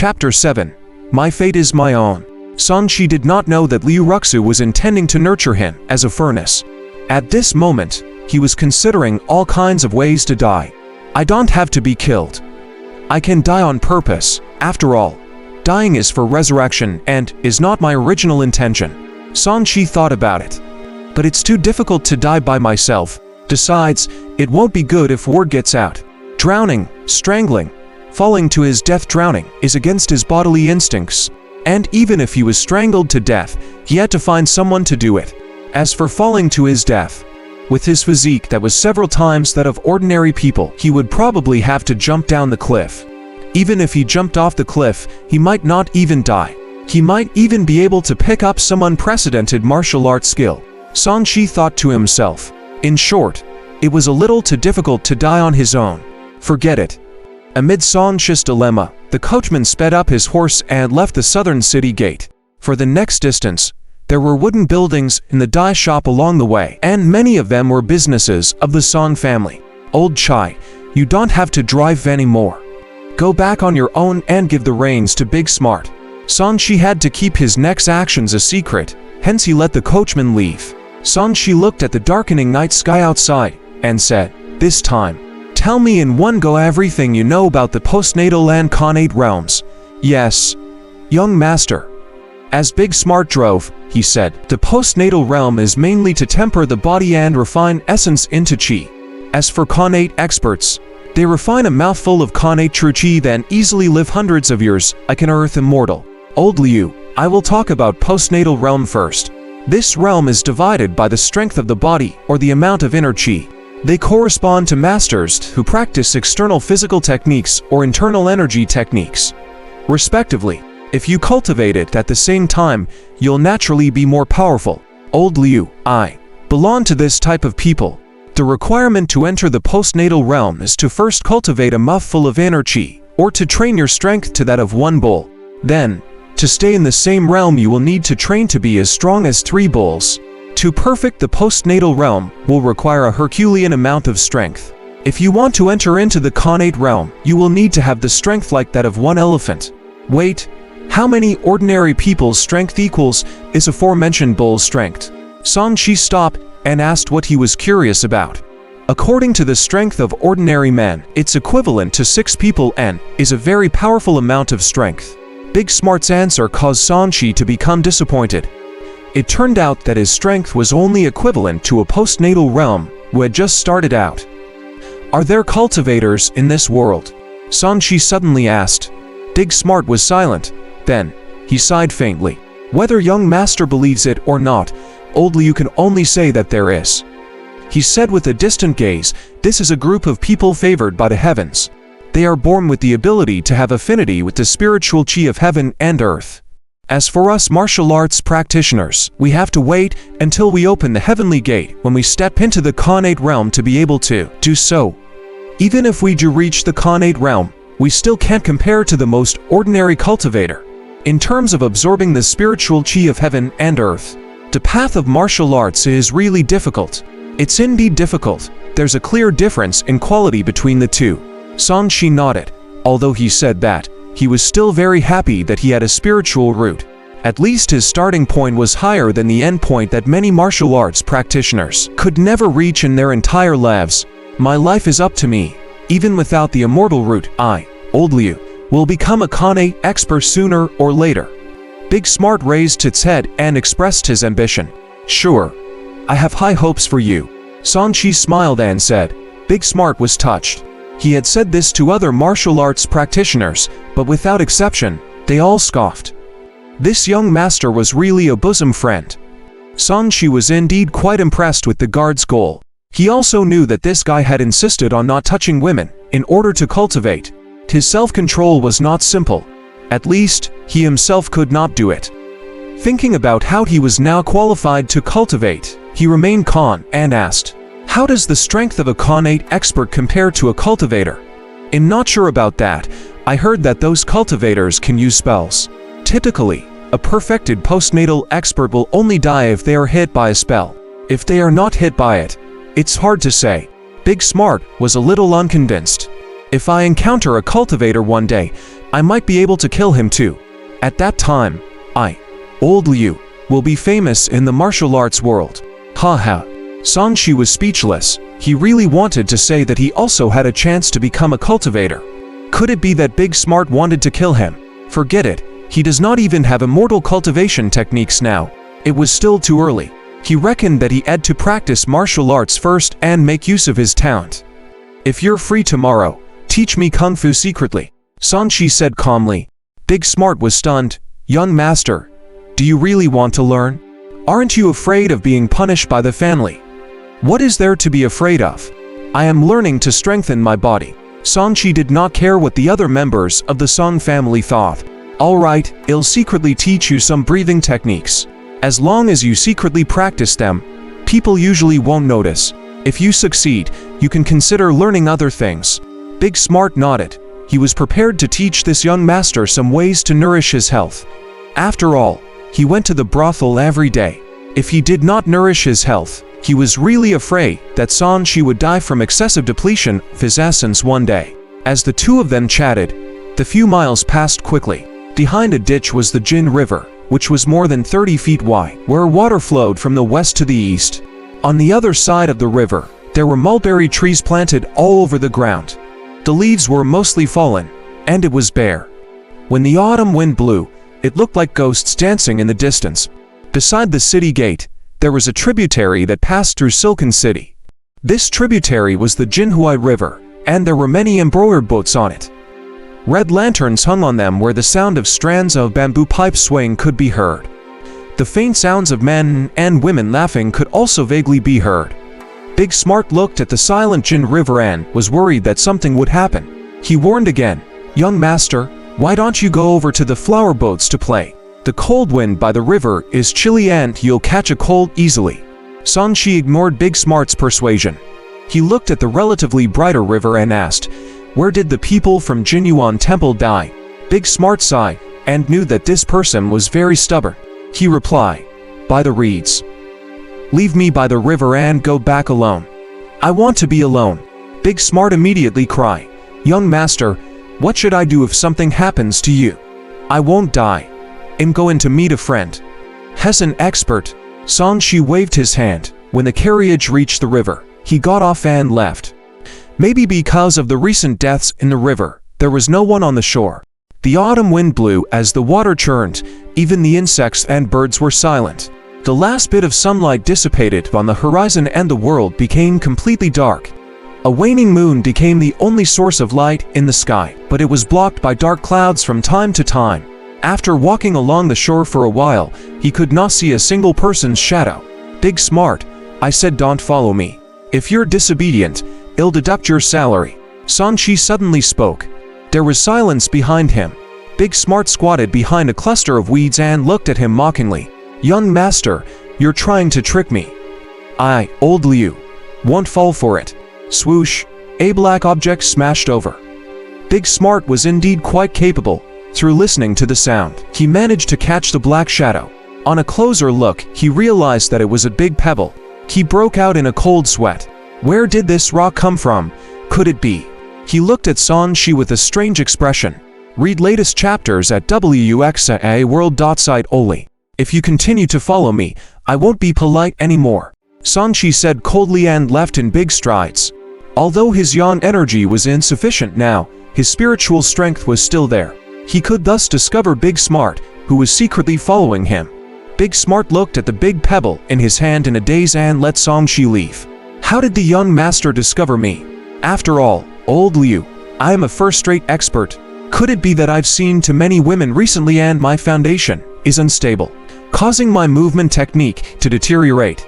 Chapter 7. My fate is my own. Sanchi did not know that Liu Ruxu was intending to nurture him as a furnace. At this moment, he was considering all kinds of ways to die. I don't have to be killed. I can die on purpose. After all, dying is for resurrection and is not my original intention. Sanchi thought about it. But it's too difficult to die by myself. Besides, it won't be good if word gets out. Drowning, strangling, falling to his death drowning is against his bodily instincts. And even if he was strangled to death, he had to find someone to do it. As for falling to his death, with his physique that was several times that of ordinary people, he would probably have to jump down the cliff. Even if he jumped off the cliff, he might not even die. He might even be able to pick up some unprecedented martial arts skill. Sanchi thought to himself. In short, it was a little too difficult to die on his own. Forget it. Amid Sanchi's dilemma, the coachman sped up his horse and left the southern city gate. For the next distance, there were wooden buildings in the dye shop along the way, and many of them were businesses of the Song family. Old Chai, you don't have to drive anymore. Go back on your own and give the reins to Big Smart. Sanchi had to keep his next actions a secret, hence he let the coachman leave. Sanchi looked at the darkening night sky outside and said, "This time, tell me in one go everything you know about the postnatal and connate realms." "Yes, young master." As Big Smart drove, he said, "The postnatal realm is mainly to temper the body and refine essence into chi. As for connate experts, they refine a mouthful of connate true chi then easily live hundreds of years like an earth immortal. Old Liu, I will talk about postnatal realm first. This realm is divided by the strength of the body or the amount of inner chi. They correspond to masters who practice external physical techniques or internal energy techniques, respectively. If you cultivate it at the same time, you'll naturally be more powerful. Old Liu, I belong to this type of people. The requirement to enter the postnatal realm is to first cultivate a mouthful of inner chi, or to train your strength to that of one bull. Then, to stay in the same realm you will need to train to be as strong as 3 bulls. To perfect the postnatal realm will require a Herculean amount of strength. If you want to enter into the connate realm, you will need to have the strength like that of 1 elephant. Wait, how many ordinary people's strength equals is aforementioned bull's strength? Sanchi stopped and asked what he was curious about. According to the strength of ordinary men, it's equivalent to 6 people and is a very powerful amount of strength. Big Smart's answer caused Sanchi to become disappointed. It turned out that his strength was only equivalent to a postnatal realm who had just started out. Are there cultivators in this world? Sanchi suddenly asked. Big Smart was silent. Then, he sighed faintly. Whether young master believes it or not, Old Liu can only say that there is. He said with a distant gaze, this is a group of people favored by the heavens. They are born with the ability to have affinity with the spiritual chi of heaven and earth. As for us martial arts practitioners, we have to wait until we open the heavenly gate when we step into the connate realm to be able to do so. Even if we do reach the connate realm, we still can't compare to the most ordinary cultivator. In terms of absorbing the spiritual chi of heaven and earth, the path of martial arts is really difficult. It's indeed difficult. There's a clear difference in quality between the two. Sanchi nodded. Although he said that, he was still very happy that he had a spiritual root. At least his starting point was higher than the end point that many martial arts practitioners could never reach in their entire lives. My life is up to me. Even without the immortal root, I, Old Liu, will become a connate expert sooner or later. Big Smart raised its head and expressed his ambition. Sure, I have high hopes for you. Sanchi smiled and said. Big Smart was touched. He had said this to other martial arts practitioners, but without exception, they all scoffed. This young master was really a bosom friend. Sanchi was indeed quite impressed with the guard's goal. He also knew that this guy had insisted on not touching women in order to cultivate. His self-control was not simple. At least, he himself could not do it. Thinking about how he was now qualified to cultivate, he remained calm and asked, how does the strength of a connate expert compare to a cultivator? I'm not sure about that. I heard that those cultivators can use spells. Typically, a perfected postnatal expert will only die if they are hit by a spell. If they are not hit by it, it's hard to say. Big Smart was a little unconvinced. If I encounter a cultivator one day, I might be able to kill him too. At that time, I, old Liu, will be famous in the martial arts world. Haha. Sanshi was speechless. He really wanted to say that he also had a chance to become a cultivator. Could it be that Big Smart wanted to kill him? Forget it. He does not even have immortal cultivation techniques now. It was still too early. He reckoned that he had to practice martial arts first and make use of his talent. If you're free tomorrow, teach me Kung Fu secretly, Sanshi said calmly. Big Smart was stunned. Young master, do you really want to learn? Aren't you afraid of being punished by the family? What is there to be afraid of? I am learning to strengthen my body. Sanshi did not care what the other members of the Song family thought. Alright, I'll secretly teach you some breathing techniques. As long as you secretly practice them, people usually won't notice. If you succeed, you can consider learning other things. Big Smart nodded. He was prepared to teach this young master some ways to nourish his health. After all, he went to the brothel every day. If he did not nourish his health, he was really afraid that Sanshi would die from excessive depletion of his essence one day. As the two of them chatted, the few miles passed quickly. Behind a ditch was the Jin River, which was more than 30 feet wide, where water flowed from the west to the east. On the other side of the river, there were mulberry trees planted all over the ground. The leaves were mostly fallen, and it was bare. When the autumn wind blew, it looked like ghosts dancing in the distance. Beside the city gate, there was a tributary that passed through Silken City. This tributary was the Jinhui River, and there were many embroidered boats on it. Red lanterns hung on them where the sound of strands of bamboo pipes swaying could be heard. The faint sounds of men and women laughing could also vaguely be heard. Big Smart looked at the silent Jin River and was worried that something would happen. He warned again, "Young master, why don't you go over to the flower boats to play? The cold wind by the river is chilly and you'll catch a cold easily." Sanshi ignored Big Smart's persuasion. He looked at the relatively brighter river and asked, "Where did the people from Jinyuan Temple die?" Big Smart sighed and knew that this person was very stubborn. He replied, "By the reeds. Leave me by the river and go back alone. I want to be alone." Big Smart immediately cried, "Young master, what should I do if something happens to you? I won't die. I'm going to meet a friend." As an expert, Sanshi waved his hand. When the carriage reached the river, he got off and left. Maybe because of the recent deaths in the river, there was no one on the shore. The autumn wind blew as the water churned, even the insects and birds were silent. The last bit of sunlight dissipated on the horizon and the world became completely dark. A waning moon became the only source of light in the sky, but it was blocked by dark clouds from time to time. After walking along the shore for a while, he could not see a single person's shadow. "Big Smart, I said don't follow me. If you're disobedient, I'll deduct your salary." Sanshi suddenly spoke. There was silence behind him. Big Smart squatted behind a cluster of weeds and looked at him mockingly. "Young master, you're trying to trick me. I, old Liu, won't fall for it." Swoosh, a black object smashed over. Big Smart was indeed quite capable. Through listening to the sound, he managed to catch the black shadow. On a closer look, he realized that it was a big pebble. He broke out in a cold sweat. Where did this rock come from? Could it be? He looked at Sanshi with a strange expression. Read latest chapters at wuxia.world.site only. If you continue to follow me, I won't be polite anymore. Sanshi said coldly and left in big strides. Although his yang energy was insufficient now, his spiritual strength was still there. He could thus discover Big Smart, who was secretly following him. Big Smart looked at the big pebble in his hand in a daze and let Sanshi leave. How did the young master discover me? After all, old Liu, I am a first-rate expert. Could it be that I've seen too many women recently and my foundation is unstable, causing my movement technique to deteriorate?